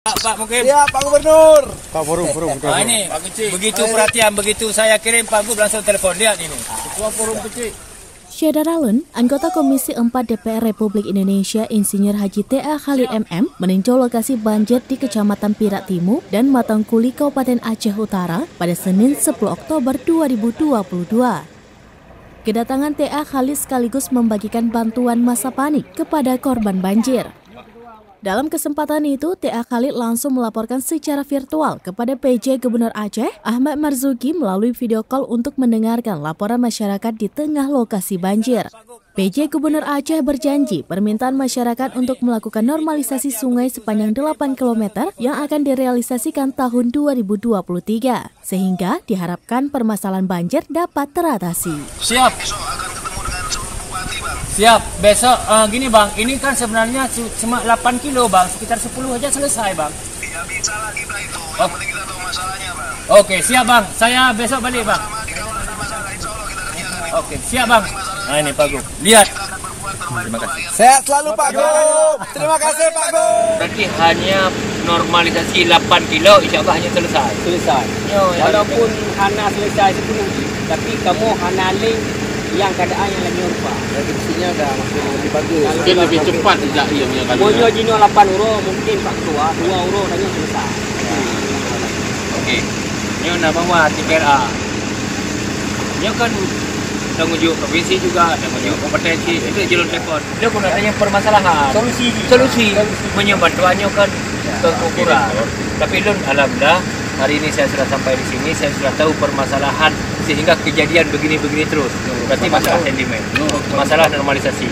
Pak Mukim. Ya, Pak Gubernur. Pak Forum. Nah, ini begitu perhatian, begitu saya kirim Pak Gub langsung telepon, lihat ini. Ketua Forum Kecil. Syedar Alun, anggota Komisi 4 DPR Republik Indonesia Insinyur Haji T.A. Khalid MM meninjau lokasi banjir di Kecamatan Pirak Timur dan Matangkuli, Kabupaten Aceh Utara pada Senin 10 Oktober 2022. Kedatangan T.A. Khalid sekaligus membagikan bantuan masa panik kepada korban banjir. Dalam kesempatan itu, T.A. Khalid langsung melaporkan secara virtual kepada PJ Gubernur Aceh, Ahmad Marzuki melalui video call untuk mendengarkan laporan masyarakat di tengah lokasi banjir. PJ Gubernur Aceh berjanji permintaan masyarakat untuk melakukan normalisasi sungai sepanjang 8 km yang akan direalisasikan tahun 2023, sehingga diharapkan permasalahan banjir dapat teratasi. Siap. Siap, besok gini Bang, ini kan sebenarnya cuma 8 kilo Bang, sekitar 10 aja selesai Bang. Tidak bisa lagi kita itu, yang penting kita tahu masalahnya Bang. Oke, siap Bang, saya besok balik Bang. Kalau ada masalah, insya Allah kita kerjakan. Oke, siap Bang. Nah ini Pak Gub, lihat. Terima kasih. Sehat selalu Pak Gub. Terima kasih Pak Gub. Berarti hanya normalisasi 8 kilo, insya Allah hanya selesai. Selesai. Walaupun Hana selesai 10, tapi kamu Hana link yang keadaan yang lagi rupa. Reduksinya udah makin lebih bagus. Mungkin lebih cepat tidak iya punya kali. Monyo jino 8 euro mungkin Pak Ketua 2 euro dan selesai. Oke. Nyo nak bawa TPRA. Nyo kan tanggung provinsi juga, tanggung kompetensi, itu jalur telepon. Dia pun adanya permasalahan. Solusi. Menyo bantuannya kan kekurangan. Tapi Lun, alhamdulillah hari ini saya sudah sampai di sini, saya sudah tahu permasalahan sehingga kejadian begini-begini terus. Berarti masalah sentimen, masalah normalisasi.